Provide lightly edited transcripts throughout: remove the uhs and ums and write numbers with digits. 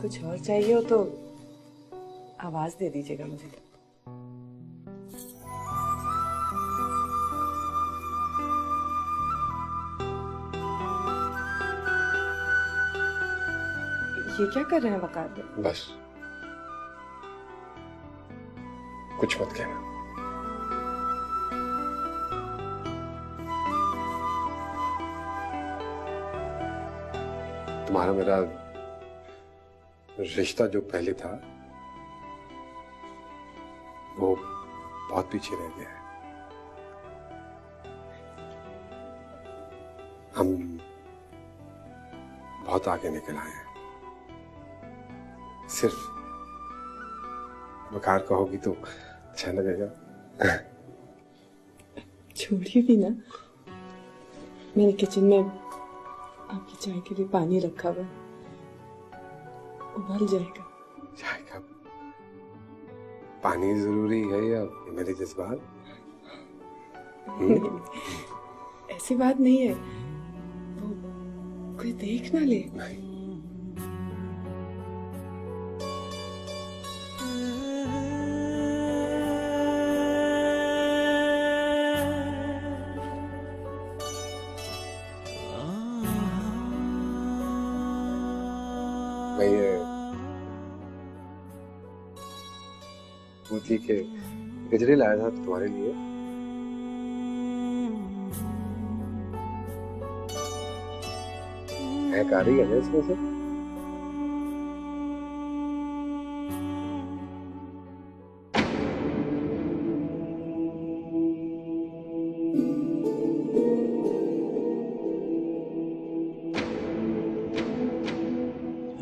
कुछ और चाहिए हो तो आवाज दे दीजिएगा मुझे। ये क्या कर रहे हैं वकार? बस कुछ मत कहना। तुम्हारा मेरा रिश्ता जो पहले था वो बहुत पीछे रह गया है। हम बहुत आगे निकल आए हैं। सिर्फ वकार कहोगी तो अच्छा लगेगा। छोड़िए भी ना, मेरे किचन में आपकी चाय के लिए पानी रखा हुआ, उबल जाएगा। चाय का पानी जरूरी है या मेरे जज्बात? ऐसी बात नहीं है, वो कोई देख ना ले। नहीं। मैं ये मोती के गजरे लाया था तुम्हारे लिए। महक आ रही है ना इसमें से?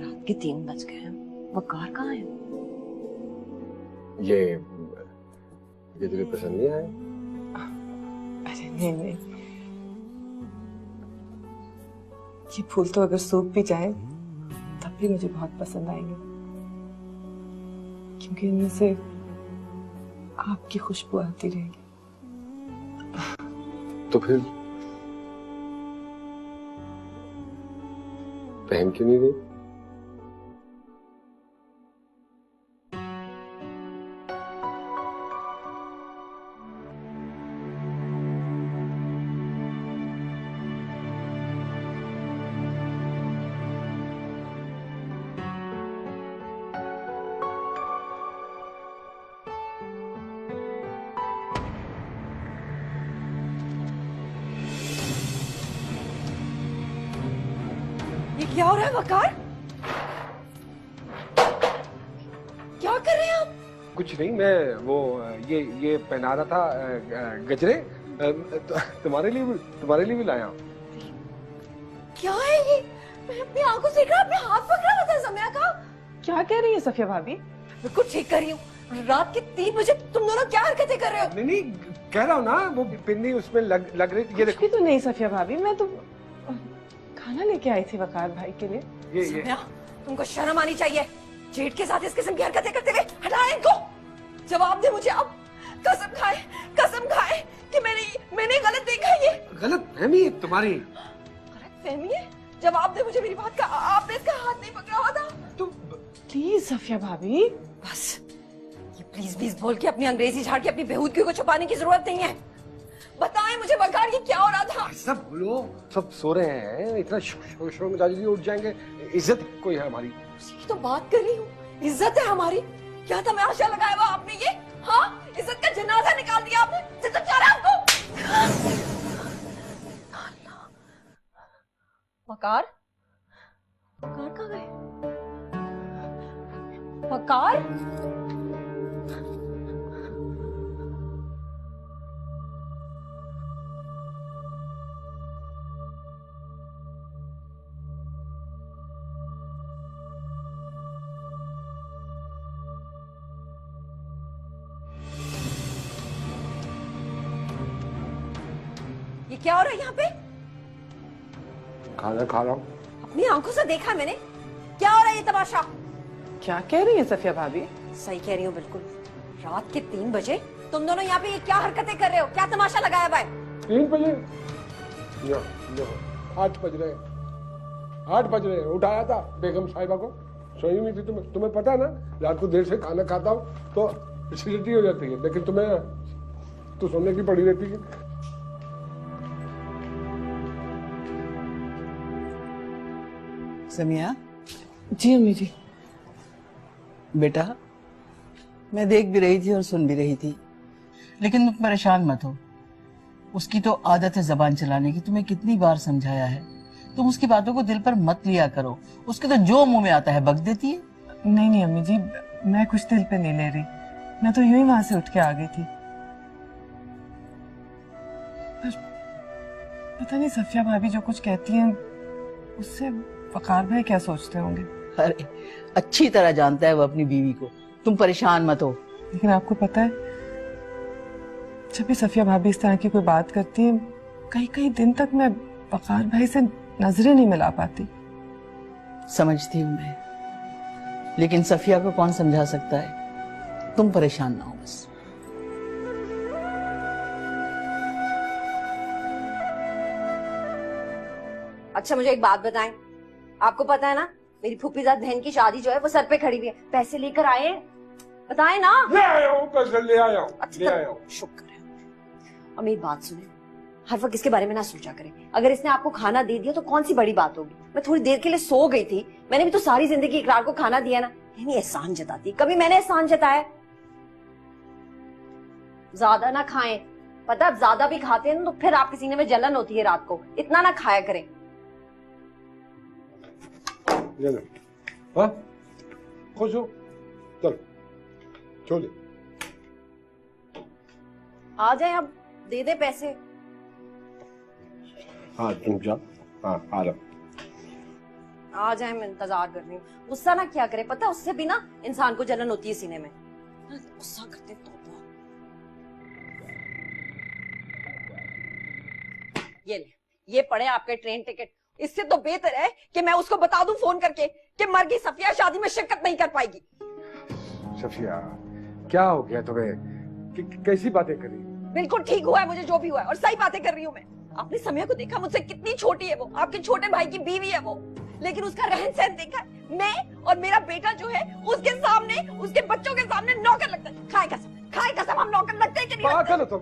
रात के 3 बज गए हैं, वकार कहाँ है? ये गजरे पसंद नहीं आए? अरे नहीं नहीं, ये फूल तो अगर सूख भी जाए तब भी मुझे बहुत पसंद आएंगे, क्योंकि इनमें से आपकी खुशबू आती रहेगी। तो फिर पहन क्यों नहीं गई? ये क्या हो रहा है वकार? क्या कर रहे हैं आप? कुछ नहीं, मैं वो ये पहना रहा था गजरे। तुम्हारे लिए भी लाया। क्या है ये? मैं अपनी आंखों से देख रहा, अपने हाथ पकड़ा हुआ था समय का। क्या कह रही है सफिया भाभी? बिल्कुल ठीक कर रही हूँ। रात के 3 बजे तुम दोनों क्या हरकतें कर रहे हो? नहीं कह रहा हूँ ना, वो पिन्नी उसमें लग रही थी। ये देखो। तो नहीं सफिया भाभी, मैं तो खाना लेके आई थी वकार भाई के लिए। ये समिया, तुमको शर्म आनी चाहिए। जेठ के साथ इस किस्म की हरकतें करते हुए हटाएं इनको। जवाब दे मुझे अब। कसम खाए कि मैंने गलत देखा ये। गलत फहमी है तुम्हारी। गलत फहमी है? जवाब दे मुझे मेरी बात का। आपने इसका हाथ नहीं पकड़ा हुआ था। तुम प्लीज सफिया भाभी। बस ये प्लीज बोल के अपनी अंग्रेजी झाड़ के अपनी बेहूदगी को छुपाने की जरूरत नहीं है। बताएं मुझे वकार, ये क्या हो रहा था? सब बोलो, सब सो रहे हैं, इतना शोर मचाएंगे उठ जाएंगे। इज्जत कोई है हमारी? उसी की तो बात कर रही हूँ। इज्जत है हमारी। क्या तमाशा लगाया हुआ आपने ये? हाँ, इज्जत का जनाजा निकाल दिया आपने। इज्जत क्या रहा आपको? वकार कहाँ गए? वकार? ये क्या हो रहा है यहाँ पे? खाना खा रहा हूँ। अपनी आंखों से देखा मैंने। क्या हो रहा है ये तमाशा? क्या कह रही है सफिया भाभी? सही कह रही हूँ बिल्कुल। रात के 3 बजे तुम दोनों यहाँ पे ये क्या हरकतें कर रहे हो? क्या तमाशा लगाया हुआ है? 3 बजे? 8 बज रहे, 8 बज रहे। उठाया था बेगम साहिबा को। सोई नहीं थी? तुम्हें पता है ना, रात को देर से खाना खाता हूँ तो एसिडिटी हो जाती है, लेकिन तुम्हें तो सोने की पड़ी रहती है। समिया, जी अम्मी जी। बेटा मैं देख भी रही थी और सुन भी रही थी, लेकिन तुम परेशान मत हो। उसकी तो आदत है जबान चलाने की, तुम्हें कितनी बार समझाया है। तुम उसकी बातों को दिल पर मत लिया करो, उसके तो जो मुंह में आता है बक देती है। नहीं नहीं अम्मी जी, मैं कुछ दिल पे नहीं ले रही, मैं तो यूं ही वहां से उठ के आ गई थी। पर पता नहीं सफिया भाभी जो कुछ कहती हैं उससे वकार भाई क्या सोचते होंगे। अरे अच्छी तरह जानता है वो अपनी बीवी को, तुम परेशान मत हो। लेकिन आपको पता है, जब भी सफिया भाभी इस तरह की कोई बात करती है, कई कई दिन तक मैं वकार भाई से नजरें नहीं मिला पाती। समझती हूँ मैं, लेकिन सफिया को कौन समझा सकता है। तुम परेशान ना हो बस। अच्छा मुझे एक बात बताएं, आपको पता है ना मेरी फूफीजाद बहन की शादी जो है वो सर पे खड़ी हुई है, पैसे लेकर आए हैं? बताएं ना। ले आया हूँ पैसे, ले आया हूँ, ले आया हूँ। शुक्र है। अब मेरी बात सुने, हर वक्त इसके बारे में ना सोचा करें। अगर इसने आपको खाना दे दिया तो कौन सी बड़ी बात होगी। मैं थोड़ी देर के लिए सो गई थी, मैंने भी तो सारी जिंदगी इकरार को खाना दिया ना। नहीं एहसान जताती, कभी मैंने एहसान जताया? ज्यादा ना खाएं, पता है ज्यादा भी खाते हैं ना तो फिर आपके सीने में जलन होती है रात को। इतना ना खाया करें। हाँ खुश हो? चल छोले आ जाए, अब दे दे पैसे। हाँ तुम जा। हाँ आ रहा। आ जाए, मैं इंतजार कर रही हूँ। गुस्सा ना क्या करे, पता है उससे भी ना इंसान को जलन होती है सीने में। गुस्सा करते तो ये ले, ये पड़े आपके ट्रेन टिकट। इससे तो बेहतर है कि मैं उसको बता दूं फोन करके कि मर गई सफिया, शादी में शिरकत नहीं कर पाएगी। सफिया क्या हो गया तुम्हें? कैसी बातें करी? बिल्कुल ठीक हुआ है मुझे जो भी हुआ है, और सही बातें कर रही हूँ मैं। आपने समय को देखा, मुझसे कितनी छोटी है वो, आपके छोटे भाई की बीवी है वो, लेकिन उसका रहन सहन देखा। मैं और मेरा बेटा जो है उसके सामने, उसके बच्चों के सामने नौकर लगता है। खाए कसम हम नौकर लगते हैं कि नहीं लगते? करो तुम,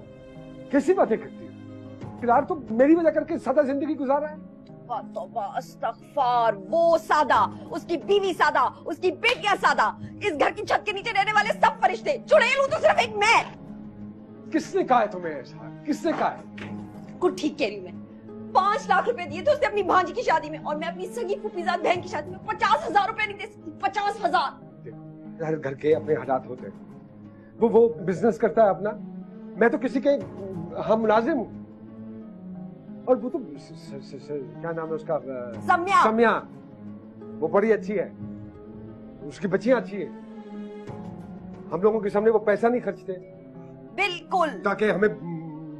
कैसी बातें करती हो? फिलहाल तो मेरी वजह करके सादा जिंदगी गुजारा है। अस्तगफार, वो सादा, उसकी बीवी सादा, उसकी बेटियां सादा, इस घर की छत के नीचे रहने वाले सब फरिश्ते, चुड़ैल हूं तो सिर्फ एक मैं। किसने कहा है तुम्हें ऐसा? किसने कहा है? कुछ ठीक कह रही हूँ मैं। 5 लाख रुपए दिए थे उसने अपनी भांजी की शादी में, और मैं अपनी सगी फूफीजाद बहन की शादी में 50,000 रुपए नहीं दे सकती। 50,000। हर घर के अपने हालात होते हैं। वो बिजनेस करता है अपना, मैं तो किसी के हम मुलाजिम हूँ। और वो तो क्या नाम है उसका? सम्या। सम्या, वो बड़ी अच्छी है, उसकी बच्चियां अच्छी है। हम लोगों के सामने वो पैसा नहीं खर्चते, बिल्कुल, ताकि हमें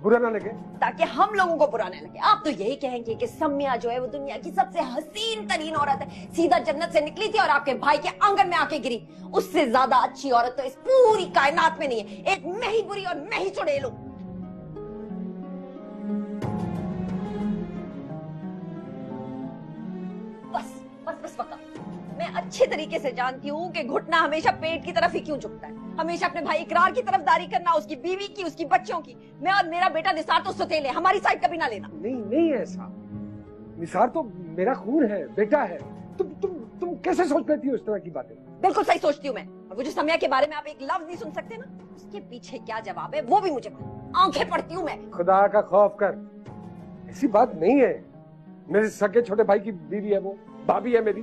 बुरा ना लगे, ताकि हम लोगों को बुरा ना लगे। आप तो यही कहेंगे कि सम्या जो है वो दुनिया की सबसे हसीन तरीन औरत है, सीधा जन्नत से निकली थी और आपके भाई के आंगन में आके गिरी। उससे ज्यादा अच्छी औरत तो इस पूरी कायनात में नहीं है। एक मैं ही बुरी और मैं ही चुड़ैल हूं। बस वक्त, मैं अच्छे तरीके से जानती हूँ कि घुटना हमेशा पेट की तरफ ही क्यों झुकता है। हमेशा अपने भाई इकरार की तरफदारी करना, उसकी बीवी की, उसकी बच्चों की। मैं और मेरा बेटा निसार तो सुतेले, हमारी साइड कभी ना लेना। नहीं ऐसा। निसार तो मेरा खून है, बेटा है। तुम कैसे सोच लेती हो इस तरह की बातें? बिल्कुल सही सोचती हूँ मैं। और वो जो समय के बारे में आप एक लफ्ज नहीं सुन सकते ना, उसके पीछे क्या जवाब है वो भी मुझे पता। आंखें पड़ती हूँ मैं। खुदा का खौफ कर, ऐसी बात नहीं है। मेरे सगे छोटे भाई की बीवी है, वो भाभी है मेरी।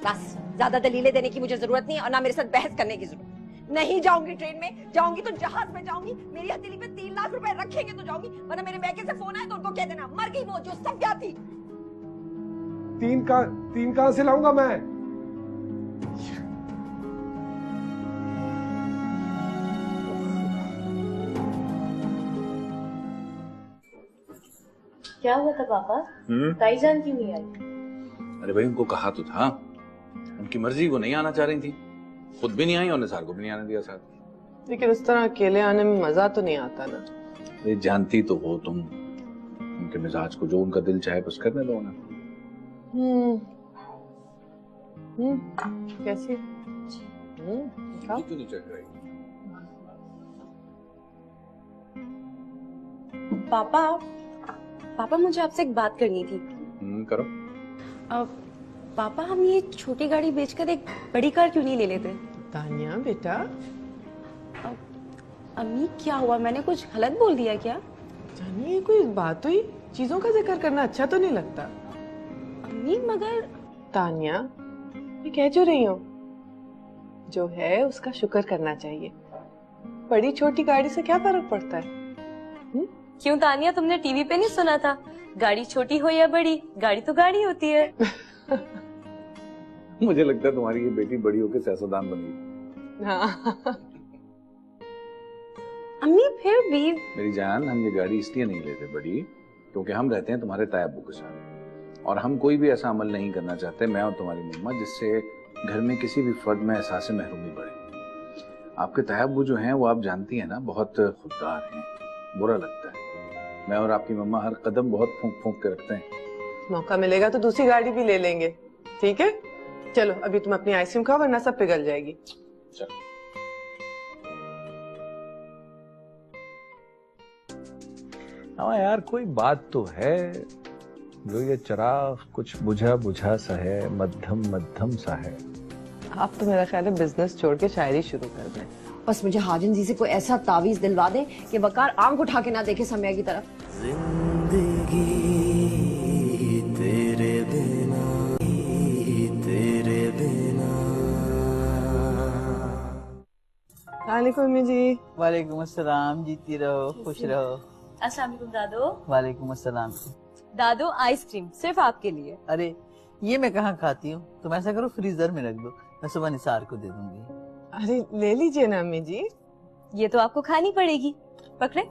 बस ज्यादा दलीलें देने की मुझे जरूरत नहीं है, और ना मेरे साथ बहस करने की जरूरत। नहीं जाऊंगी ट्रेन में, जाऊंगी तो जहाज में जाऊंगी। मेरी हथेली पे 3 लाख रुपए रखेंगे तो जाऊंगी, वरना मेरे मैके से फोन आए तो उनको कह देना मर गई वो जो सफिया थी। 3 कहां से लाऊंगा मैं? क्या हुआ था पापा? ताईजान क्यों नहीं आई? अरे भाई उनको कहा तो था, उनकी मर्जी, को नहीं आना चाह रही थी, खुद भी नहीं आई और निसार को भी नहीं आने दिया साथ। लेकिन उस तरह अकेले आने में मजा तो नहीं आता ना। ये जानती तो हो तुम उनके मिजाज को, जो उनका दिल चाहे बस करने दो ना। कैसी? खाओ। क्यों नहीं चख रही? पापा पापा मुझे आपसे एक बात करनी थी। करो। पापा हम ये छोटी गाड़ी बेचकर एक बड़ी कार क्यों नहीं ले लेते? तानिया बेटा, अम्मी क्या हुआ, मैंने कुछ गलत बोल दिया क्या? जानिए कोई बात हुई? चीजों का जिक्र करना अच्छा तो नहीं लगता। अम्मी मगर तानिया, मैं कह जो रही हूँ, जो है उसका शुक्र करना चाहिए। बड़ी छोटी गाड़ी से क्या फर्क पड़ता है? क्यों तानिया, तुमने टीवी पे नहीं सुना था, गाड़ी छोटी हो या बड़ी, गाड़ी तो गाड़ी होती है। मुझे लगता है तुम्हारी ये बेटी बड़ी होकर सियासतदान बनेगी। हाँ। अम्मी फिर भी मेरी जान, हम ये गाड़ी इसलिए नहीं लेते बड़ी क्योंकि हम रहते हैं तुम्हारे ताया अब्बू के साथ, और हम कोई भी ऐसा अमल नहीं करना चाहते, मैं और तुम्हारी मम्मा, जिससे घर में किसी भी फर्द में एहसास महरूमी बढ़े। आपके ताया अब्बू जो हैं वो आप जानती हैं ना, बहुत खुददार हैं, बुरा लगता है। मैं और आपकी मम्मा हर कदम बहुत फूंक फूंक के रखते हैं। मौका मिलेगा तो दूसरी गाड़ी भी ले लेंगे, ठीक है? चलो अभी तुम अपनी आइसक्रीम खाओ वरना सब पिघल जाएगी। चलो। हाँ यार, कोई बात तो है, जो ये चिराग कुछ बुझा बुझा सा है, मध्यम मध्यम सा है। आप तो मेरा ख्याल है बिजनेस छोड़ के शायरी शुरू कर दें। बस मुझे हाजिन जी से कोई ऐसा तावीज दिलवा दे कि वकार आंख उठा के ना देखे समय की तरफ। जिंदगी तेरे बिना, तेरे बिना। वालेकुम अम्मी जी। वालेकुम अस्सलाम, जीती रहो, खुश रहो। अस्सलाम वालेकुम दादो। वालेकुम अस्सलाम। दादो आइसक्रीम सिर्फ आपके लिए। अरे ये मैं कहाँ खाती हूँ, तुम ऐसा करो फ्रीजर में रख दो, मैं सुबह निसार को दे दूंगी। अरे ले लीजिए ना अम्मी जी। ये तो आपको खानी पड़ेगी, पकड़े।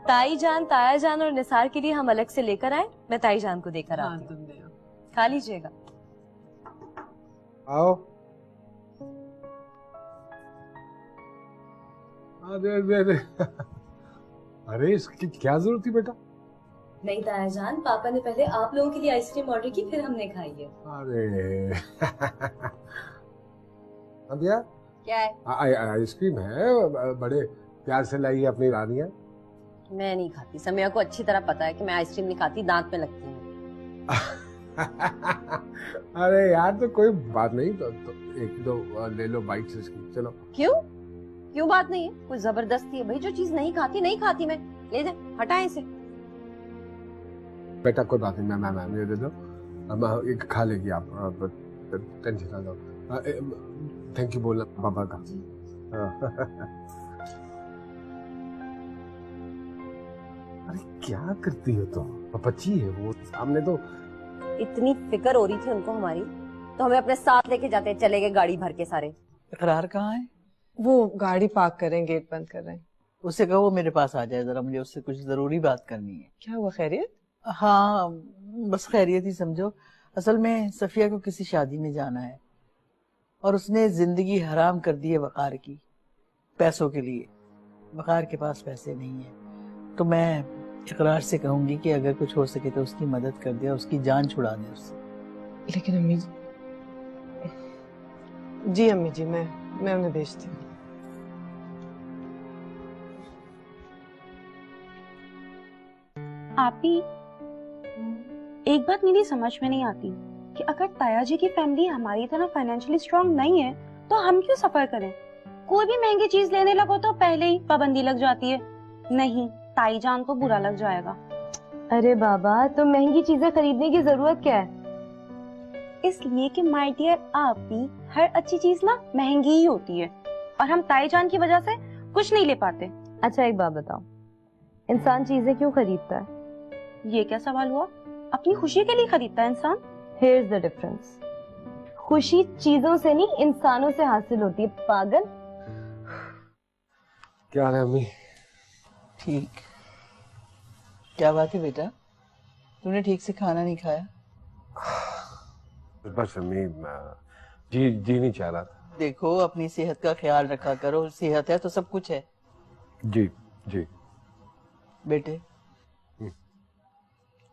ताई जान, ताया जान और निसार के लिए हम अलग से लेकर आए, मैं ताई जान को देकर हाँ, आती तुम हूँ, ले आओ। खा लीजिएगा। आओ। अरे अरे अरे अरे इसकी क्या जरूरत थी बेटा? नहीं ताया जान, पापा ने पहले आप लोगों के लिए आइसक्रीम ऑर्डर की, फिर हमने खाई है। अरे अबिया, क्या है? आइसक्रीम है, बड़े प्यार से लाई है अपनी रानिया। मैं नहीं खाती, समय को अच्छी तरह पता है कि मैं आइसक्रीम नहीं खाती, दांत में लगती है। अरे यार तो कोई बात नहीं, तो एक दो ले लो बाइट से इसकी। चलो। क्यों बात नहीं है? कोई जबरदस्ती है भाई, जो चीज नहीं खाती नहीं खाती मैं, ले जा, हटाए इसे। बेटा कोई बात नहीं, मैं ये दे दो, एक खा लेगी आप, टेंशन ना लो। थैंक यू बोलना पापा का। अरे क्या करती हो तुम? बच्ची है वो, सामने तो। इतनी फिक्र हो रही थी उनको हमारी, तो हमें अपने साथ लेके जाते, चले गए गाड़ी भर के सारे। इकरार कहाँ है? वो गाड़ी पार्क करें, गेट बंद कर रहे हैं। उससे कहो वो मेरे पास आ जाए जरा, मुझे उससे कुछ जरूरी बात करनी है। क्या हुआ, खैरियत? हाँ बस खैरियत ही समझो। असल में सफिया को किसी शादी में जाना है और उसने जिंदगी हराम कर दी है वकार की, पैसों के लिए। वकार के पास पैसे नहीं है, तो मैं इकरार से कहूंगी कि अगर कुछ हो सके तो उसकी मदद कर दे, उसकी जान छुड़ा दे उससे। लेकिन अम्मी जी अम्मी जी, मैं उन्हें भेजती हूँ। आप ही एक बात मेरी समझ में नहीं आती कि अगर ताया जी की फैमिली हमारी तरह फाइनेंशियली स्ट्रांग नहीं है तो हम क्यों सफर करें? कोई भी महंगी चीज लेने लगो तो पहले ही पाबंदी लग जाती है। नहीं, ताई जान को बुरा लग जाएगा। अरे बाबा, तो महंगी चीजें खरीदने की जरूरत क्या है? इसलिए कि माय डियर आप भी, हर अच्छी चीज ना महंगी ही होती है और हम ताई जान की वजह से कुछ नहीं ले पाते। अच्छा एक बात बताओ, इंसान चीजें क्यों खरीदता है? ये क्या सवाल हुआ? अपनी खुशी के लिए खरीदता है इंसान। Here's the difference. खुशी चीजों से नहीं, इंसानों से हासिल होती है, पागल। क्या हाल है अम्मी? ठीक। क्या बात है बेटा, तूने ठीक से खाना नहीं खाया? बस अम्मी, जी नहीं चाह रहा था। देखो अपनी सेहत का ख्याल रखा करो, सेहत है तो सब कुछ है। जी जी बेटे,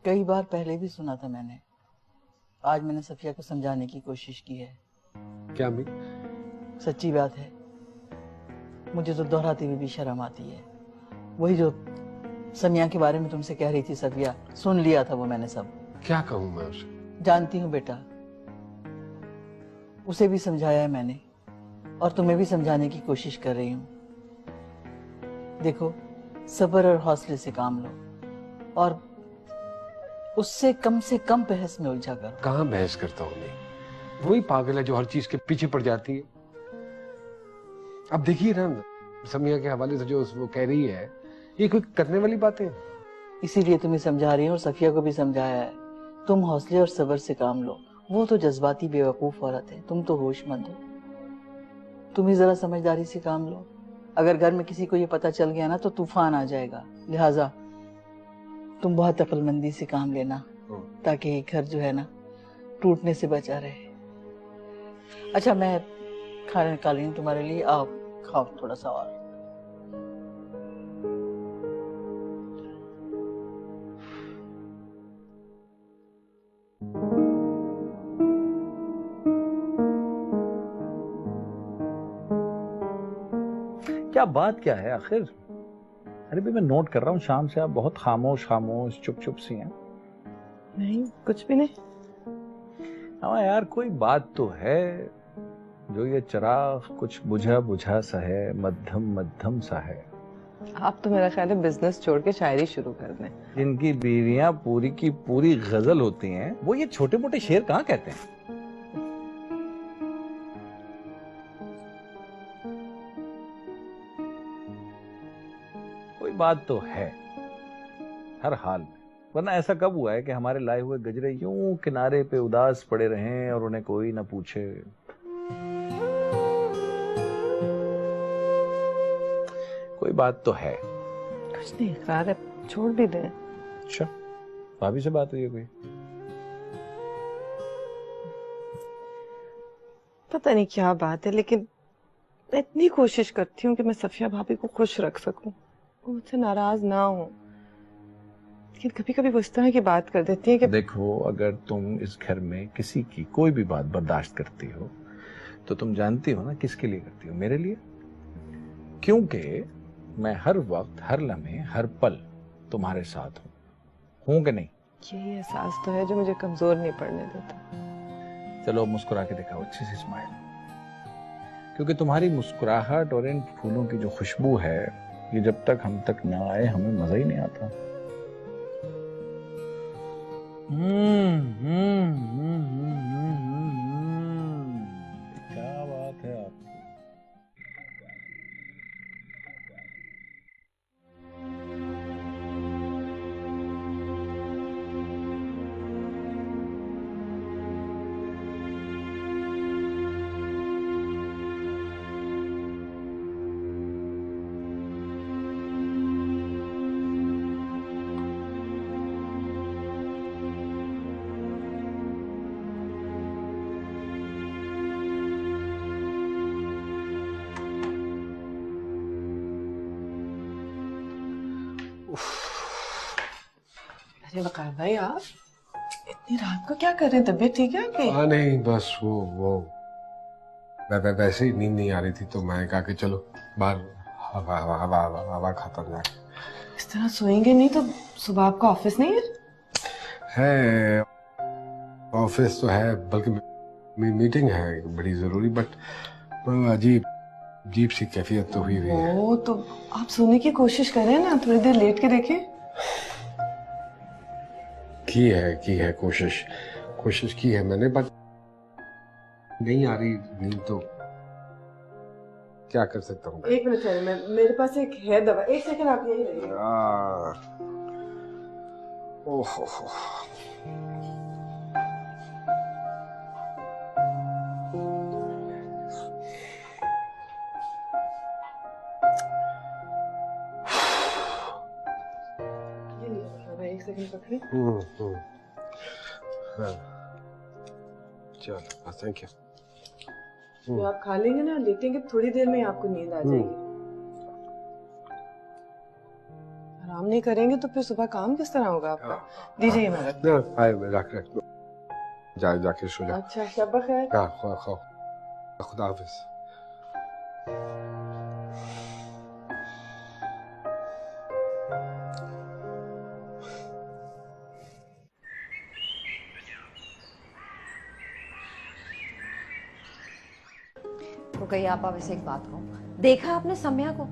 कई बार पहले भी सुना था मैंने, आज मैंने सफिया को समझाने की कोशिश की है। क्या अम्मी? सच्ची बात है, मुझे तो दोहराते हुए भी शर्म आती है। वही जो समिया के बारे में तुमसे कह रही थी सफिया, सुन लिया था वो मैंने सब। क्या कहूँ मैं उसे? जानती हूँ बेटा, उसे भी समझाया है मैंने और तुम्हें भी समझाने की कोशिश कर रही हूँ। देखो, सब्र और हौसले से काम लो और उससे कम से कम बहस में उलझा करो। कहाँ बहस करता हूँ मैं? वही पागल है जो हर चीज के पीछे पड़ जाती है। अब देखिए ना, समिया के हवाले से जो वो कह रही है, ये कोई करने वाली बातें हैं? इसीलिए तुम्हें समझा रही हूँ और सफिया को भी समझाया है। तुम हौसले और सब्र से काम लो। वो तो जज्बाती बेवकूफ औरत है, तुम तो होशमंद हो। तुम ही जरा समझदारी से काम लो। अगर घर में किसी को ये पता चल गया ना तो तूफान आ जाएगा। लिहाजा तुम बहुत अक्लमंदी से काम लेना ताकि ये घर जो है ना टूटने से बचा रहे। अच्छा, मैं खाना निकाल रही हूँ तुम्हारे लिए, आओ खाओ थोड़ा सा और। क्या बात क्या है आखिर? अरे भाई, मैं नोट कर रहा हूँ शाम से आप बहुत खामोश खामोश चुप चुप सी हैं। नहीं, कुछ भी नहीं। हाँ यार, कोई बात तो है। जो ये चिराग कुछ बुझा बुझा सा है, मध्यम मध्यम सा है। आप तो मेरा ख्याल है बिजनेस छोड़ के शायरी शुरू कर दें। जिनकी बीवियां पूरी की पूरी गजल होती हैं, वो ये छोटे मोटे शेर कहाँ कहते हैं? कोई बात तो है हर हाल में, वरना ऐसा कब हुआ है कि हमारे लाए हुए गजरे यूं किनारे पे उदास पड़े रहें और उन्हें कोई ना पूछे। कोई बात तो है। कुछ नहीं, इकरार है, छोड़ भी दें। अच्छा, भाभी से बात हुई है कोई? पता नहीं क्या बात है, लेकिन मैं इतनी कोशिश करती हूँ कि मैं सफिया भाभी को खुश रख सकूं, वो मुझसे नाराज ना हो, लेकिन कभी कभी वो इस तरह की बात कर देती है कि देखो, अगर तुम इस घर में किसी की कोई भी बात बर्दाश्त करती हो तो तुम जानती हो ना किसके लिए करती हो? मेरे लिए। क्योंकि मैं हर वक्त, हर लम्हे, हर पल तुम्हारे साथ हूं कि नहीं? यही एहसास तो है जो मुझे कमजोर नहीं पड़ने देता। चलो मुस्कुरा के दिखाओ, अच्छी सी स्माइल। क्योंकि तुम्हारी मुस्कुराहट और इन फूलों की जो खुशबू है, ये जब तक हम तक ना आए हमें मजा ही नहीं आता। क्या बात है आपकी। अरे वकार भाई, आप इतनी रात को क्या कर रहे हैं? तबीयत ठीक है आपकी? हाँ नहीं, बस वो वैसे ही नींद नहीं आ रही थी तो मैं कहा कि चलो बाहर हवा हवा हवा हवा, हवा खाता हूँ जाके। इस तरह सोएंगे नहीं तो सुबह आपका ऑफिस नहीं है? है, ऑफिस तो है, बल्कि मीटिंग है बड़ी जरूरी, बट अजीब सी कैफियत तो हुई है। ओ, तो आप सोने की कोशिश करें ना, थोड़ी देर लेट के देखें। की है कोशिश की है मैंने, बट नहीं आ रही नींद, तो क्या कर सकता हूँ? एक मिनट है, मेरे पास एक है दवा, एक सेकंड आप यही रहिए। ओहो, एक सेकंड पकड़िए। हाँ, चलो, थैंक यू। तो आप खा लेंगे ना, लेटेंगे थोड़ी देर में आपको नींद आ जाएगी। आराम नहीं करेंगे तो फिर सुबह काम किस तरह होगा आपका? दीजिए मैं रख। रख। जाके सो जा। अच्छा शब खैर। खो खुदा हाफिज। तो कही आप वैसे एक बात कहूँ, देखा आपने सम्या को,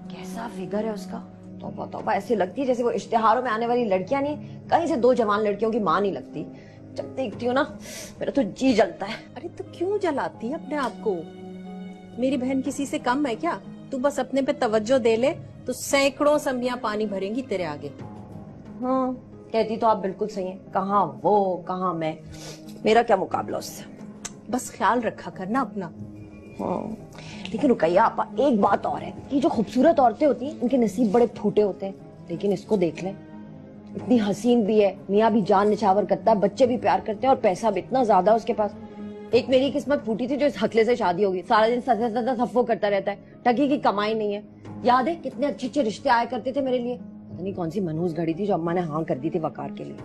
कैसा फिगर है उसका। तौबा तौबा, ऐसी लगती है जैसे वो इश्तिहारों में आने वाली लड़कियां नहीं, कहीं से दो जवान लड़कियों की मां नहीं लगती। जब देखती हूँ ना मेरा तो जी जलता है। अरे तो क्यों जलाती है अपने आप को? मेरी बहन किसी से कम है क्या? तू बस अपने पे तवज्जो दे ले तो सैकड़ों सम्मियां पानी भरेंगी तेरे आगे। हाँ कहती तो आप बिल्कुल सही है, कहाँ वो कहाँ मैं, मेरा क्या मुकाबला उससे। बस ख्याल रखा करना अपना। लेकिन रुकैया आपा, एक बात और है कि जो खूबसूरत औरतें होती हैं उनके नसीब बड़े फूटे होते हैं। लेकिन इसको देख ले, इतनी हसीन भी है, मियाँ भी जान निछावर करता है, बच्चे भी प्यार करते हैं और पैसा भी इतना ज्यादा उसके पास। एक मेरी किस्मत फूटी थी जो इस हकले से शादी होगी, सारा दिन सफो करता रहता है, टकी की कमाई नहीं है। याद है कितने अच्छे अच्छे रिश्ते आया करते थे मेरे लिए, पता नहीं कौन सी मनहूस घड़ी थी जो अम्मा ने हाँ कर दी थी वकार के लिए।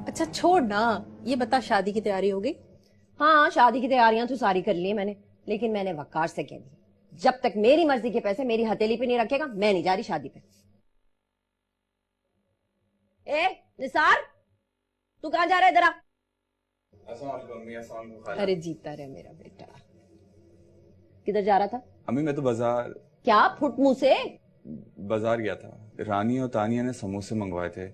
अच्छा छोड़ ना, ये बता शादी की तैयारी हो गई? हाँ शादी की तैयारियां तो सारी कर ली मैंने, लेकिन मैंने वकार से कह दी जब तक मेरी मर्जी के पैसे मेरी हथेली पे नहीं रखेगा मैं नहीं जा रही शादी पे। ए निसार, तू कहाँ जा रहा है? जरा। अरे जीता रहे मेरा बेटा। किधर जा रहा था? अम्मी मैं तो बाजार। क्या फुट मुंह से? बाजार गया था, रानी और तानिया ने समोसे मंगवाए थे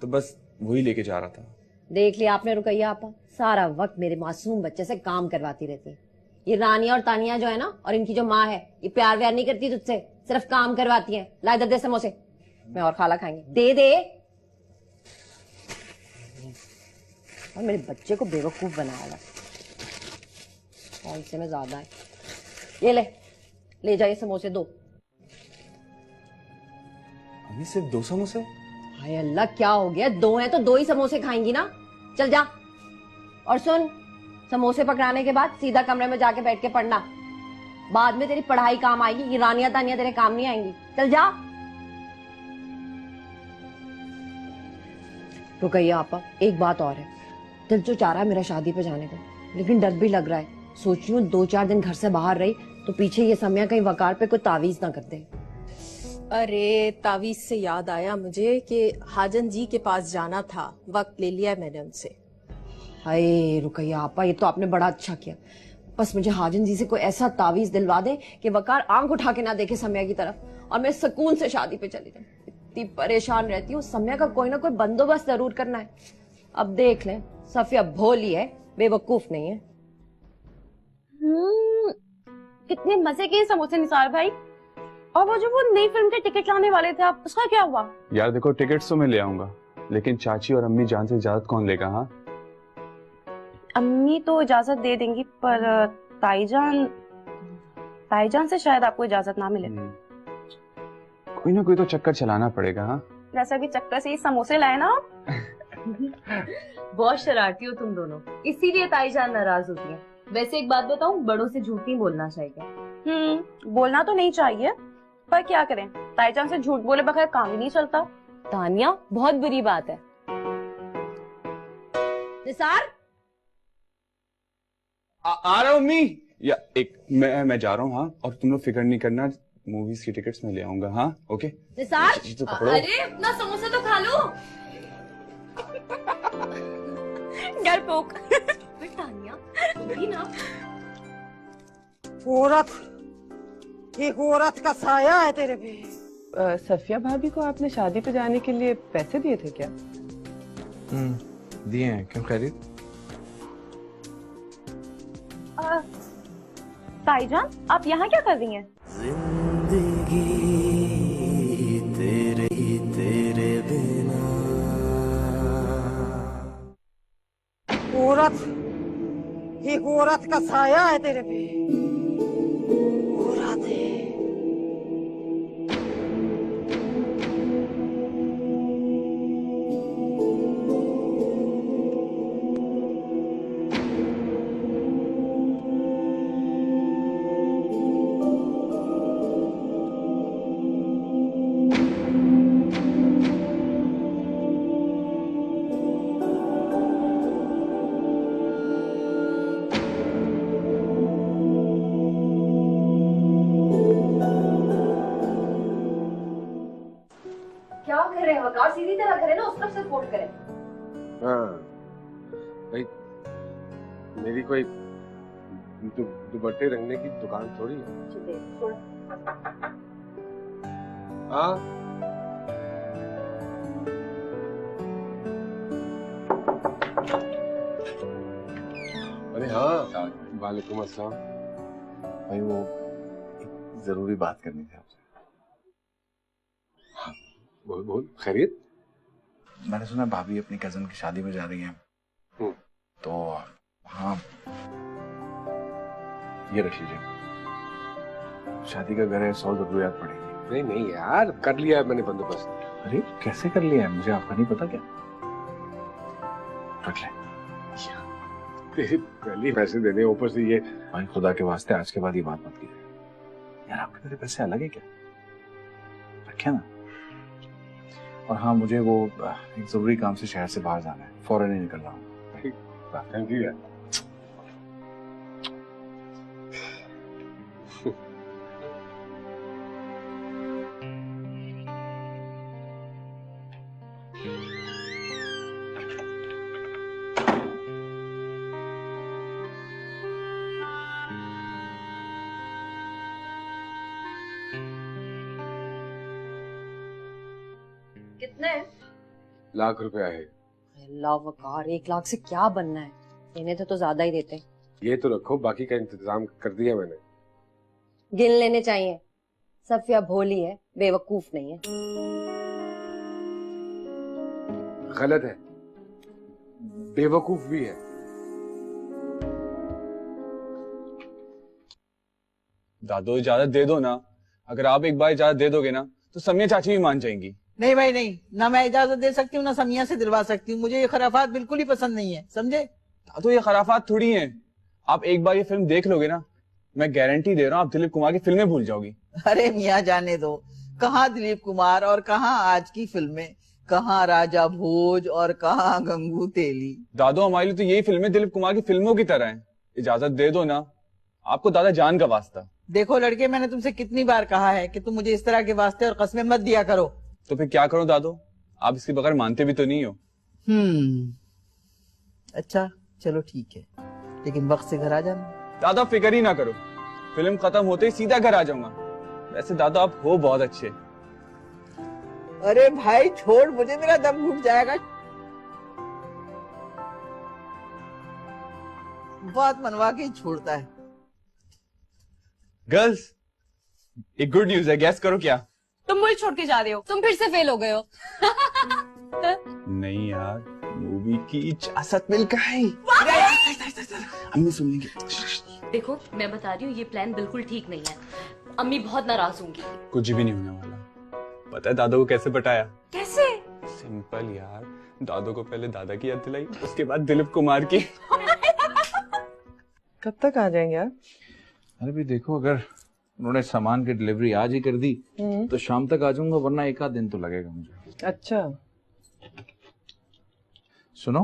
तो बस वही लेके जा रहा था। देख लिया आपने रुकैया आपा, सारा वक्त मेरे मासूम बच्चे से काम करवाती रहती है। ये रानिया और तानिया जो है ना, और इनकी जो माँ है, ये प्यार व्यार नहीं करती तुझसे, सिर्फ काम करवाती है। ला दे समोसे, मैं और खाला खाएंगे। दे दे। और मेरे बच्चे को बेवकूफ बनाया कौन से में ज्यादा है। ये ले जाइए समोसे दो। अम्मी सिर्फ 2 समोसे? हाय अल्लाह क्या हो गया, 2 हैं तो 2 ही समोसे खाएंगी ना, चल जा। और सुन, समोसे पकड़ाने के बाद सीधा कमरे में जाके बैठ के पढ़ना, बाद में तेरी पढ़ाई काम आएगी, ये रानिया तानिया तेरे काम नहीं आएंगी। चल जा। रुकैया आपा, एक बात और है, दिल तो चाह रहा है मेरा शादी पे जाने को, लेकिन डर भी लग रहा है। सोच रही हूँ 2-4 दिन घर से बाहर रही तो पीछे ये सम्या कहीं वकार पे कोई तावीज ना कर दे। अरे तावीज से याद आया मुझे कि हाजन जी के पास जाना था, वक्त ले लिया मैंने उनसे। हाय रुकैया आपा, ये तो आपने बड़ा अच्छा किया। बस मुझे हाजन जी से कोई ऐसा तावीज दिलवा दे कि वकार आंख उठा के ना देखे सम्या की तरफ और मैं सुकून से शादी पे चली जाऊं। इतनी परेशान रहती हूँ, सम्या का कोई ना कोई बंदोबस्त जरूर करना है। अब देख ले, सफिया भोली है, बेवकूफ नहीं है। कितने मजे के समोसे निसार भाई। और वो जो वो नई फिल्म के टिकट लाने वाले थे आप, उसका क्या हुआ? यार देखो टिकट्स तो मैं ले आऊंगा, लेकिन चाची और अम्मी जान से इजाजत कौन लेगा? हाँ अम्मी तो इजाजत दे देंगी, पर ताईजान से शायद आपको इजाजत ना मिले। कोई ना कोई तो चक्कर चलाना पड़ेगा। हाँ वैसे भी चक्कर से ही समोसे लाए ना आप। बहुत शरारती हो तुम दोनों, इसीलिए ताईजान नाराज होती है। वैसे एक बात बताऊं, बड़ों से झूठ नहीं बोलना चाहिए। बोलना तो नहीं चाहिए, पर क्या करें, ताईजान से झूठ बोले बगैर काम ही नहीं चलता। तानिया बहुत बुरी बात है। निसार आ रहा हूँ अम्मी। या एक मैं जा रहा हूँ। हाँ और तुम लोग फिक्र नहीं करना, मूवीज की टिकट्स मैं ले आऊंगा। हाँ ओके निसार। तो अरे अपना समोसा तो खा लो। डरपोक। तानिया भी ना, औरत, एक औरत का साया है तेरे पे। सफिया भाभी को आपने शादी पे जाने के लिए पैसे दिए थे क्या? दिए हैं, क्यों खरीद? ताईजान आप यहाँ क्या कर रही हैं? जिंदगी तेरे बिना। औरत, एक औरत का साया है तेरे पे। औरत है। सपोर्ट करें। हाँ भाई, मेरी कोई दुपट्टे रंगने की दुकान थोड़ी है। हाँ अरे हाँ, वालेकुम अस्सलाम। भाई वो एक जरूरी बात करनी थी आपसे। हाँ, बोल बोल, खैरियत? मैंने सुना भाभी अपनी कजन की शादी में जा रही हैं, तो हाँ ये रख लीजिए, शादी का घर है, 100 जरूरियात पड़ेगी। नहीं नहीं यार, कर लिया है मैंने बंदोबस्त। अरे कैसे कर लिया है, मुझे आपका नहीं पता क्या? रख ले। तेरे पहले ही पैसे दे दे, ऊपर से ये। भाई खुदा के वास्ते आज के बाद ये बात मत कीजिए यार, आपके मेरे पैसे अलग है क्या? रखे ना। और हाँ, मुझे वो एक जरूरी काम से शहर से बाहर जाना है, फौरन ही निकल रहा हूँ। थैंक यू यार। कितने? लाख रुपया है। अल्लाह वकार, 1 लाख से क्या बनना है? देने थे तो ज्यादा ही देते। ये तो रखो, बाकी का इंतजाम कर दिया मैंने। गिन लेने चाहिए। सफिया भोली है, बेवकूफ नहीं है। गलत है, बेवकूफ भी है। दादो इजाजत दे दो ना, अगर आप एक बार इजाजत दे दोगे ना तो समिया चाची भी मान जाएंगी। नहीं भाई नहीं, ना मैं इजाजत दे सकती हूँ ना समिया से दिलवा सकती हूँ, मुझे ये खराफात बिल्कुल ही पसंद नहीं है, समझे? तो ये खराफात थोड़ी हैं, आप एक बार ये फिल्म देख लोगे ना, मैं गारंटी दे रहा हूँ आप दिलीप कुमार की फिल्में भूल जाओगी। अरे मियाँ जाने दो, कहाँ दिलीप कुमार और कहाँ आज की फिल्में, कहाँ राजा भोज और कहाँ गंगू तेली। दादो हमारे लिए तो यही फिल्में दिलीप कुमार की फिल्मों की तरह हैं। इजाजत दे दो ना, आपको दादा जान का वास्ता। देखो लड़के, मैंने तुमसे कितनी बार कहा है कि तुम मुझे इस तरह के वास्ते और कस्में मत दिया करो। तो फिर क्या करो दादो, आप इसके बगैर मानते भी तो नहीं हो। अच्छा चलो ठीक है, लेकिन वक्त से घर आ जाना। दादा फिक्र ही ना करो, फिल्म खत्म होते ही सीधा घर आ जाऊंगा। वैसे दादा आप हो बहुत अच्छे। अरे भाई छोड़, मुझे मेरा दम घुट जाएगा। बात मनवा के ही छोड़ता है। गर्ल्स, एक गुड न्यूज है, गैस करो क्या? तुम मुझे छोड़ के जा रहे हो, तुम फिर से फेल हो गए हो। नहीं यार, मूवी की इजाजत मिल गई। अम्मी सुन लेंगे। देखो मैं बता रही हूँ, ये प्लान बिल्कुल ठीक नहीं है, अम्मी बहुत नाराज होंगी। कुछ भी नहीं होने वाला। पता है दादो को कैसे पटाया? कैसे? सिंपल यार, दादो को पहले दादा की याद दिलाई, उसके बाद दिलीप कुमार की। कब तक आ जाएंगे आप? अरे भी देखो, अगर उन्होंने सामान की डिलीवरी आज ही कर दी तो शाम तक आ जाऊंगा, वरना 1 आध दिन तो लगेगा मुझे। अच्छा सुनो,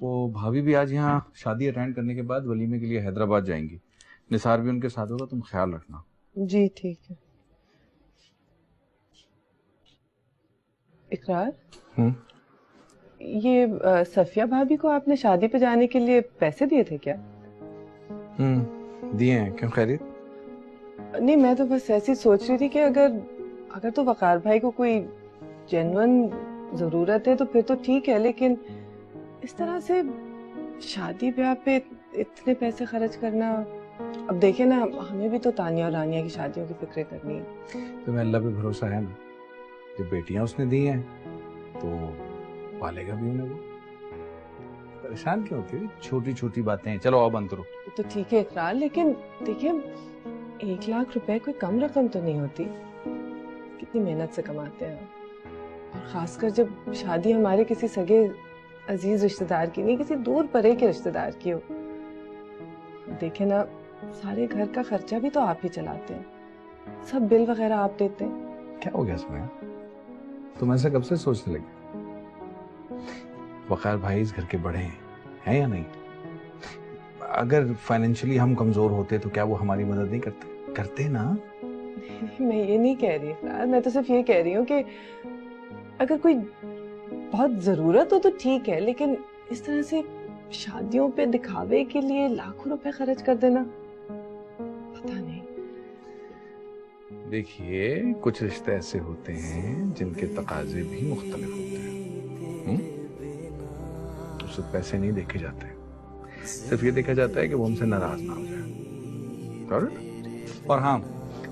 वो भाभी भी आज यहाँ शादी अटेंड करने के बाद वलीमे के लिए हैदराबाद जाएंगी, निसार भी उनके साथ होगा, तुम ख्याल रखना। जी ठीक है। इकरार, ये सफिया भाभी को आपने शादी पे जाने के लिए पैसे दिए थे क्या? दिए हैं, क्यों खैरियत? नहीं, मैं तो बस ऐसी सोच रही थी कि अगर तो वकार भाई को कोई जेन्युइन जरूरत है तो फिर तो ठीक है, लेकिन इस तरह से शादी ब्याह पे इतने पैसे खर्च करना, अब देखे ना, हमें भी तो तानिया और रानिया की शादियों की फिक्र करनी है। तुम्हें अल्लाह पे भरोसा है ना, जब बेटियां उसने दी हैं तो पालेगा भी उन्हें। वो परेशान क्यों होती है, छोटी छोटी बातें। चलो अब अंतरो। तो ठीक है इकरार, लेकिन देखिए 1 लाख रुपए कोई कम रकम तो नहीं होती, कितनी मेहनत से कमाते हैं, और खासकर जब शादी हमारे किसी सगे अजीज रिश्तेदार की नहीं, किसी दूर परे के रिश्तेदार की हो। देखे ना, सारे घर का खर्चा भी तो आप ही चलाते हैं, सब बिल वगैरह आप देते हैं। क्या हो गया इसमें, तुम ऐसा कब से सोचने लगे? वकार भाई इस घर के बड़े हैं या नहीं? अगर फाइनेंशियली हम कमजोर होते तो क्या वो हमारी मदद नहीं करते? करते ना। मैं ये नहीं कह रही यार, मैं तो सिर्फ ये कह रही हूँ कि अगर कोई बहुत जरूरत हो तो ठीक है, लेकिन इस तरह से शादियों पे दिखावे के लिए लाखों रुपए खर्च कर देना, पता नहीं। देखिए, कुछ रिश्ते ऐसे होते हैं जिनके तकाजे भी मुख्तलिफ होते हैं। तो सिर्फ पैसे नहीं देखे जाते, सिर्फ ये देखा जाता है कि वो हमसे नाराज ना हो जाए। और हाँ,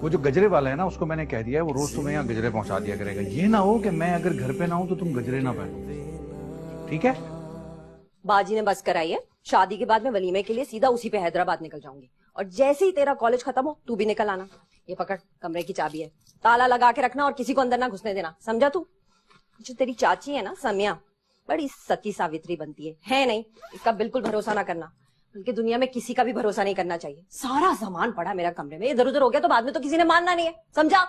वो जो गजरे वाला है ना, उसको मैंने कह दिया है वो रोज तुम्हें यहाँ गजरे पहुंचा दिया करेगा। ये ना हो कि मैं अगर घर पे ना हूं तो तुम गजरे ना पहनो, ठीक है? बाजी ने बस कराई है, शादी के बाद मैं वलीमे के लिए सीधा उसी पे हैदराबाद निकल जाऊंगी, और जैसे ही तेरा कॉलेज खत्म हो तू भी निकल आना। ये पकड़, कमरे की चाबी है, ताला लगा के रखना और किसी को अंदर ना घुसने देना, समझा तू? जो तेरी चाची है ना समिया, बड़ी सती सावित्री बनती है नहीं? इसका बिल्कुल भरोसा ना करना, बल्कि दुनिया में किसी का भी भरोसा नहीं करना चाहिए। सारा सामान पड़ा मेरा कमरे में, इधर उधर हो गया तो बाद में तो किसी ने मानना नहीं है, समझा?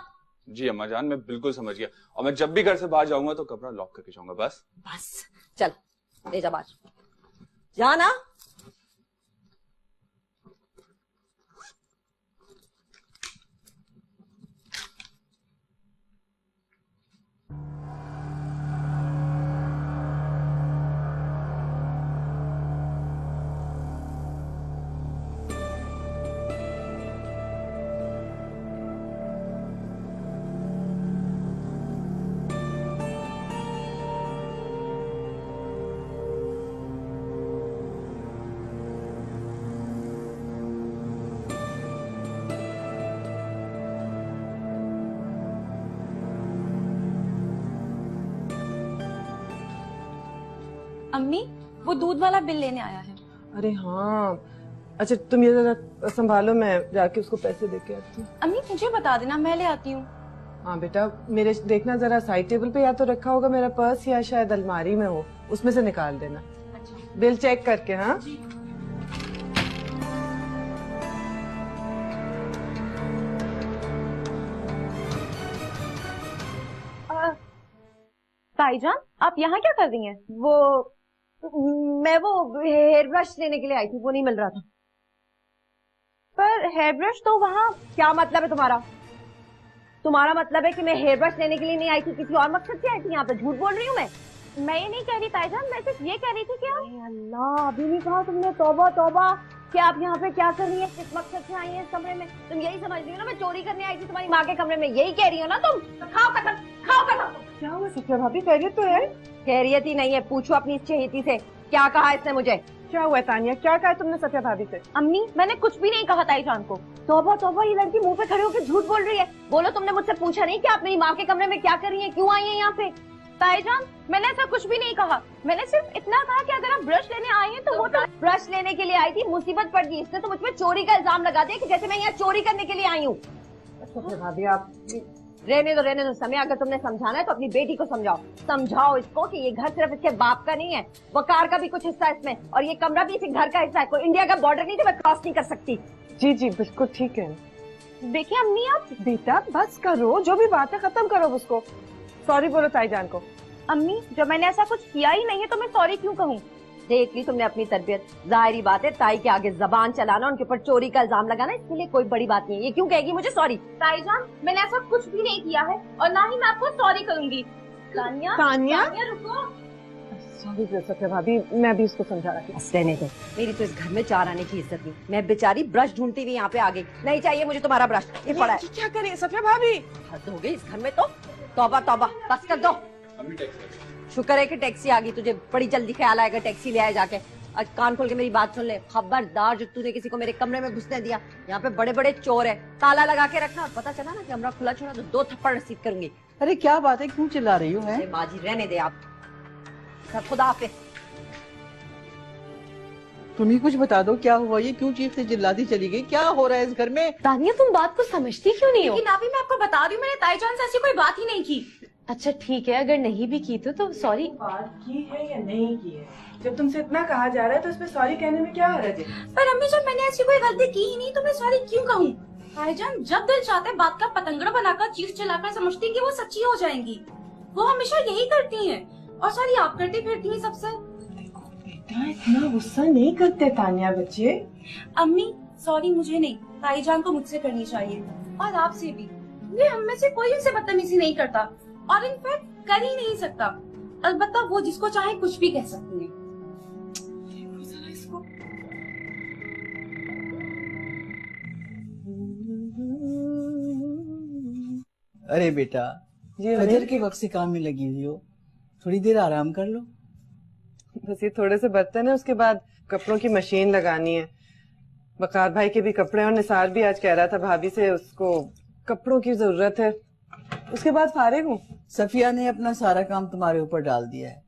जी अम्मा जान, मैं बिल्कुल समझ गया, और मैं जब भी घर से बाहर जाऊंगा तो कमरा लॉक करके जाऊंगा। बस चल ले जा बाहर, जाना। अम्मी, वो दूध वाला बिल लेने आया है। अरे हाँ, अच्छा तुम ये जरा संभालो, मैं जाके उसको पैसे दे के आती हूँ। अम्मी मुझे बता देना, मैं ले आती हूँ। हाँ बेटा, मेरे देखना जरा साइड टेबल पे या तो रखा होगा मेरा पर्स या शायद अलमारी में हो, उसमें से निकाल देना। अच्छा। बिल चेक करके। हाँ ताईजान, आप यहाँ क्या कर रही हैं? मैं वो हेयर ब्रश लेने के लिए आई थी, वो नहीं मिल रहा था। पर हेयर ब्रश तो वहाँ। क्या मतलब है तुम्हारा? तुम्हारा मतलब है कि मैं हेयर ब्रश लेने के लिए नहीं आई थी, किसी और मकसद से आई थी? यहाँ पे झूठ बोल रही हूँ मैं ये नहीं कह रही ताईजान, मैं सिर्फ ये कह रही थी कि अल्लाह, अभी नहीं कहा तुमने? तौबा तौबा, कि आप यहाँ पे क्या कर रही हैं, किस मकसद से आई हैं इस कमरे में? तुम यही समझ रही हो ना मैं चोरी करने आई थी तुम्हारी माँ के कमरे में, यही कह रही हो ना तुम? खाओ कसम, खाओ कसम। क्या हुआ सफिया भाभी, खैरियत तो है? खैरियत ही नहीं है, पूछो अपनी इस चहेती से, क्या कहा इसने मुझे? क्या हुआ तानिया, क्या कहा तुमने सफिया भाभी से? अम्मी, मैंने कुछ भी नहीं कहा ताईजान को। तौबा तौबा, ये लड़की मुंह पे खड़े होकर झूठ बोल रही है। बोलो, तुमने मुझसे पूछा नहीं कि आप मेरी माँ के कमरे में क्या कर रही है, क्यों आई है यहाँ पे? ताईजान, मैंने ऐसा कुछ भी नहीं कहा, मैंने सिर्फ इतना कहा कि अगर आप ब्रश लेने आए हैं तो वो तो ब्रश लेने के लिए आई थी, मुसीबत पड़ गई, इसने तो मुझ पे चोरी का इल्जाम लगा दिया कि जैसे मैं यहाँ चोरी करने के लिए आई हूँ। भाभी आप रहने दो समय, अगर तुमने समझाना है तो अपनी बेटी को समझाओ इसको कि ये घर सिर्फ इसके बाप का नहीं है, वकार का भी कुछ हिस्सा है इसमें, और ये कमरा भी इसी घर का हिस्सा है। कोई इंडिया का बॉर्डर नहीं, तो मैं क्रॉस नहीं कर सकती। जी जी बिल्कुल ठीक है। देखिए अम्मी, आप बेटा बस करो, जो भी बात है खत्म करो उसको। सॉरी बोलो ताईजान को। अम्मी, जब मैंने ऐसा कुछ किया ही नहीं है तो मैं सॉरी क्यों कहूँ? देख ली तुमने अपनी तरबियत, जाहिर बात है ताई के आगे जबान चलाना, उनके ऊपर चोरी का इल्जाम लगाना, इसके लिए कोई बड़ी बात नहीं है। ये क्यों कहेगी मुझे सॉरी? ताईजान, मैंने ऐसा कुछ भी नहीं किया है और ना ही मैं आपको सॉरी करूंगी। तानिया रुको। सॉरी सफिया भाभी, मैं भी उसको समझा रही हूँ। रहने दो, मेरी तो इस घर में चार आने की इज्जत नहीं। मैं बेचारी ब्रश ढूंढती हुई यहाँ पे आ गई। नहीं चाहिए मुझे तुम्हारा ब्रश, ये पड़ा है। क्या करें सफिया भाभी, हद हो गई इस घर में तो। तौबा तौबा, बस कर दो। शुक्र है कि टैक्सी आ गई, तुझे बड़ी जल्दी ख्याल आएगा टैक्सी ले आए जाके। आज कान खोल के मेरी बात सुन ले, खबरदार जो तूने किसी को मेरे कमरे में घुसने दिया, यहाँ पे बड़े बड़े चोर है, ताला लगा के रखना, और पता चला ना कि कमरा खुला छोड़ा तो 2 थप्पड़ रसीद करूंगी। अरे क्या बात है, क्यों चिल्ला रही हो? बाजी रहने दे आप, खुदा हाफिज। तुम ही कुछ बता दो, क्या हुआ? ये क्यों चीखते चिल्लाती चली गई? क्या हो रहा है इस घर में? तानिया, तुम बात को समझती क्यों नहीं हो? लेकिन अभी मैं आपको बता रही हूँ, मैंने ताईजान से ऐसी कोई बात ही नहीं की। अच्छा ठीक है, अगर नहीं भी की तो सॉरी। बात की है या नहीं की है, जब तुमसे इतना कहा जा रहा है तो इसमें सॉरी कहने में क्या हर्ज है? पर अम्मी, जब मैंने ऐसी कोई गलती की ही नहीं तो मैं सॉरी क्यों कहूँ? ताईजान जब दिल चाहते बात का पतंगड़ बनाकर चीख चिल्लाकर समझती कि वो सच्ची हो जाएंगी, वो हमेशा यही करती हैं, और सॉरी आप करती फिरती हैं सबसे। बेटा इतना गुस्सा नहीं करते तानिया बच्चे। अम्मी सॉरी मुझे नहीं, ताईजान को मुझसे करनी चाहिए, और आपसे भी। ये हम में से कोई उनसे बदतमीजी नहीं करता, और इनफैक्ट कर ही नहीं सकता। अलबत्ता वो जिसको चाहे कुछ भी कह सकती है। अरे बेटा, जी फजर के वक्त से काम में लगी हुई हो, थोड़ी देर आराम कर लो। बस ये थोड़े से बर्तन है, उसके बाद कपड़ों की मशीन लगानी है। वकार भाई के भी कपड़े, और निसार भी आज कह रहा था भाभी से उसको कपड़ों की जरूरत है। उसके बाद फारिग हूँ। सफिया ने अपना सारा काम तुम्हारे ऊपर डाल दिया है।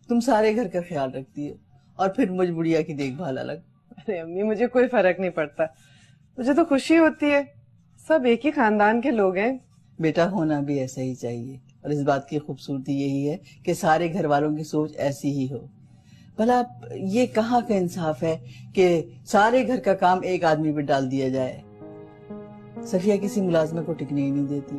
तुम सारे घर का ख्याल रखती हो और फिर मुझ बुढ़िया की देखभाल अलग। अरे अम्मी, मुझे कोई फर्क नहीं पड़ता, मुझे तो खुशी होती है। सब एक ही खानदान के लोग हैं। बेटा, होना भी ऐसा ही चाहिए, और इस बात की खूबसूरती यही है कि सारे घर वालों की सोच ऐसी ही हो। भला ये कहाँ का इंसाफ है कि सारे घर का काम एक आदमी पे डाल दिया जाए। सफिया किसी मुलाजमे को टिकने ही नहीं देती,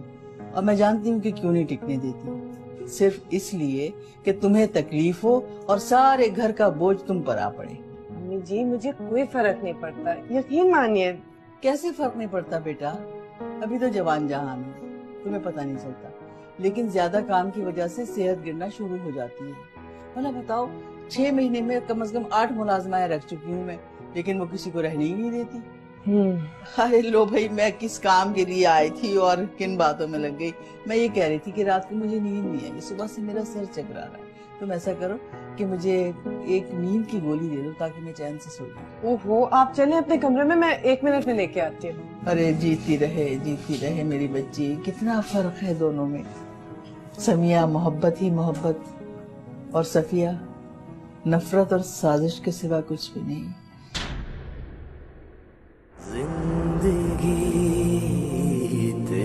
और मैं जानती हूँ कि क्यों नहीं टिकने देती। सिर्फ इसलिए कि तुम्हें तकलीफ हो और सारे घर का बोझ तुम पर आ पड़े। अम्मी जी, मुझे कोई फर्क नहीं पड़ता, यकीन मानिए। कैसे फर्क नहीं पड़ता बेटा? अभी तो जवान जहान हो, तुम्हें पता नहीं चलता, लेकिन ज्यादा काम की वजह से सेहत गिरना शुरू हो जाती है। भला बताओ, 6 महीने में कम से कम 8 मुलाजमाएं रख चुकी हूँ मैं, लेकिन वो किसी को रहने ही नहीं देती। अरे लो भाई, मैं किस काम के लिए आई थी और किन बातों में लग गई। मैं ये कह रही थी कि रात को मुझे नींद नहीं आई, सुबह से मेरा सर चकरा रहा है। तुम ऐसा करो कि मुझे एक नींद की गोली दे दो ताकि मैं चैन से सो जाऊं। ओहो, आप चलें अपने कमरे में, मैं 1 मिनट में लेके आती हूँ। अरे जीती रहे मेरी बच्ची, कितना फर्क है दोनों में। समिया मोहब्बत ही मोहब्बत, और सफिया नफरत और साजिश के सिवा कुछ भी नहीं।